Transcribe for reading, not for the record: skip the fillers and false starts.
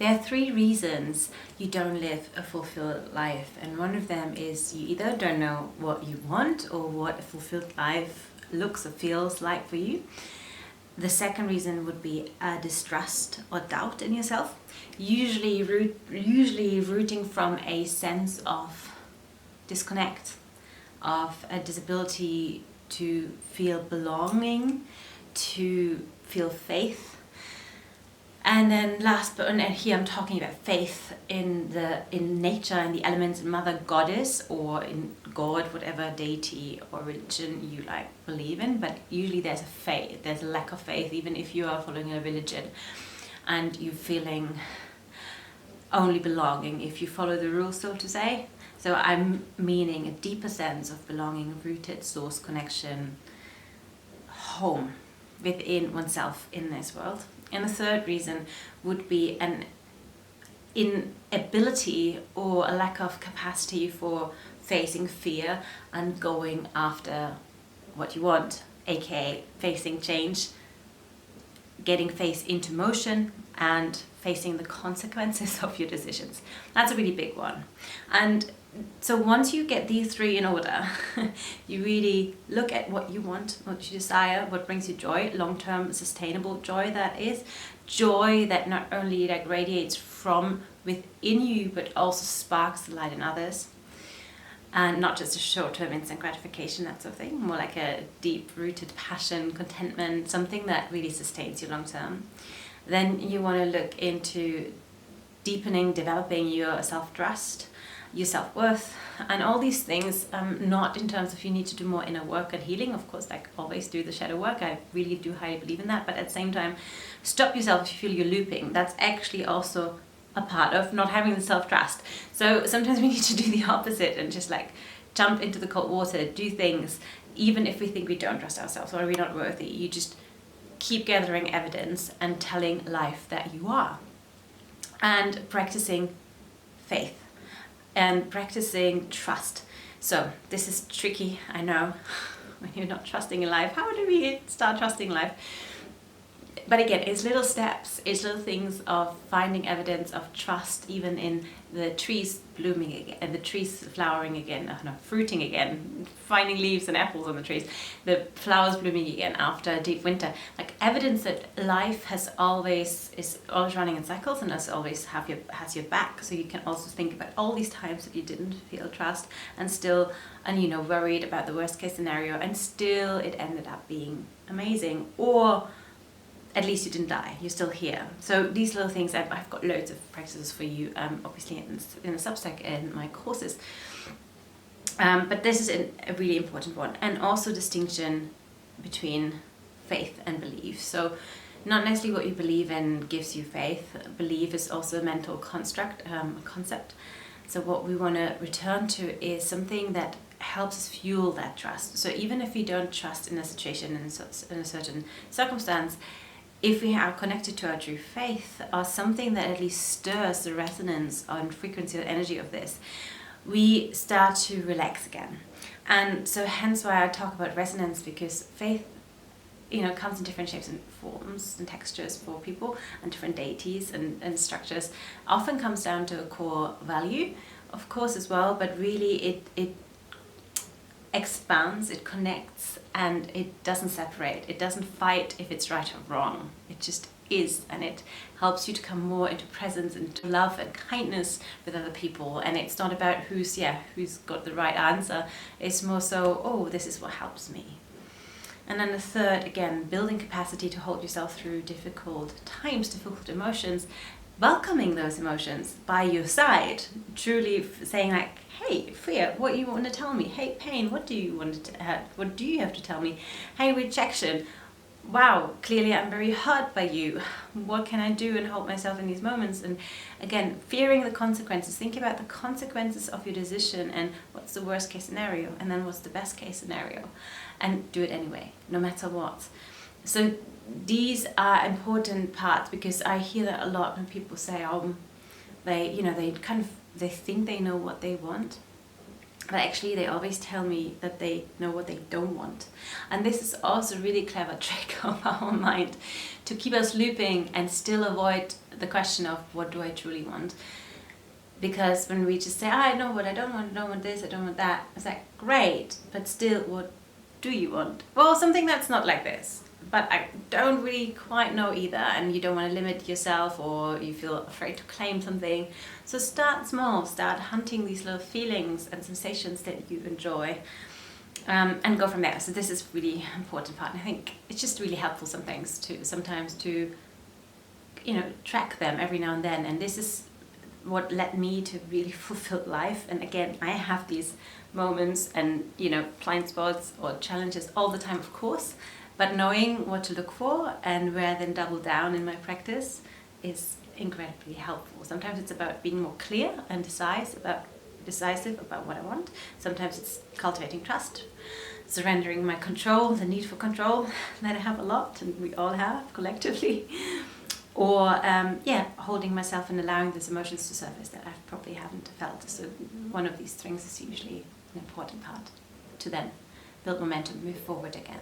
There are 3 reasons you don't live a fulfilled life, and one of them is you either don't know what you want or what a fulfilled life looks or feels like for you. The second reason would be a distrust or doubt in yourself, usually rooting from a sense of disconnect, of a disability to feel belonging, to feel faith. And then and here I'm talking about faith in nature and the elements, in Mother Goddess or in God, whatever deity or religion you believe in. But usually there's a lack of faith, even if you are following a religion and you're feeling only belonging if you follow the rules, so to say. So I'm meaning a deeper sense of belonging, rooted source connection, home within oneself in this world. And the third reason would be an inability or a lack of capacity for facing fear and going after what you want, aka facing change, getting faith into motion and facing the consequences of your decisions. That's a really big one. And so once you get these 3 in order, you really look at what you want, what you desire, what brings you joy, long-term sustainable joy, that is joy that not only radiates from within you but also sparks the light in others, and not just a short-term instant gratification, that sort of thing, more like a deep-rooted passion, contentment, something that really sustains you long-term. Then you want to look into deepening, developing your self-trust, your self-worth, and all these things, not in terms of you need to do more inner work and healing. Of course, always do the shadow work. I really do highly believe in that. But at the same time, stop yourself if you feel you're looping. That's actually also a part of not having the self-trust. So sometimes we need to do the opposite and just jump into the cold water, do things, even if we think we don't trust ourselves or we're not worthy. You just keep gathering evidence and telling life that you are. And practicing faith and practicing trust. So this is tricky, I know, when you're not trusting in life. How do we start trusting life? But again, it's little steps, it's little things of finding evidence of trust, even in the trees blooming again, and the trees flowering again, fruiting again, finding leaves and apples on the trees, the flowers blooming again after a deep winter. Evidence that life is always running in cycles and has your back. So you can also think about all these times that you didn't feel trust and worried about the worst case scenario, and still it ended up being amazing, or at least you didn't die, you're still here. So these little things, I've got loads of practices for you, obviously in the Substack and my courses. But this is a really important one. And also distinction between faith and belief. So not necessarily what you believe in gives you faith. Belief is also a mental construct, a concept. So what we want to return to is something that helps us fuel that trust. So even if we don't trust in a situation, in a certain circumstance, if we are connected to our true faith or something that at least stirs the resonance and frequency or energy of this, we start to relax again. And so hence why I talk about resonance, because faith, comes in different shapes and forms and textures for people, and different deities and structures. Often comes down to a core value, of course, as well, but really it expands, it connects, and it doesn't separate. It doesn't fight if it's right or wrong. It just is, and it helps you to come more into presence and to love and kindness with other people. And it's not about who's got the right answer. It's more so, this is what helps me. And then the third, again, building capacity to hold yourself through difficult times, difficult emotions, welcoming those emotions by your side, truly saying hey, fear, what you want to tell me? Hey, pain, what do you have to tell me? Hey, rejection, wow, clearly I'm very hurt by you. What can I do and hold myself in these moments? And again, fearing the consequences. Think about the consequences of your decision and what's the worst case scenario and then what's the best case scenario, and do it anyway, no matter what. So these are important parts, because I hear that a lot when people say, they think they know what they want, but actually they always tell me that they know what they don't want. And this is also a really clever trick of our mind to keep us looping and still avoid the question of what do I truly want. Because when we just say, I know what I don't want this, I don't want that, it's like, great, but still, what do you want? Well, something that's not like this, but I don't really quite know either, and you don't want to limit yourself, or you feel afraid to claim something. So start small, start hunting these little feelings and sensations that you enjoy, and go from there. So this is really important part. And I think it's just really helpful sometimes to track them every now and then. And this is what led me to really fulfilled life. And again, I have these moments and blind spots or challenges all the time, of course, but knowing what to look for and where then double down in my practice is incredibly helpful. Sometimes it's about being more clear and decisive about what I want. Sometimes it's cultivating trust, surrendering my control, the need for control that I have a lot, and we all have collectively. Or holding myself and allowing these emotions to surface that I probably haven't felt. So one of these things is usually an important part to then build momentum, move forward again.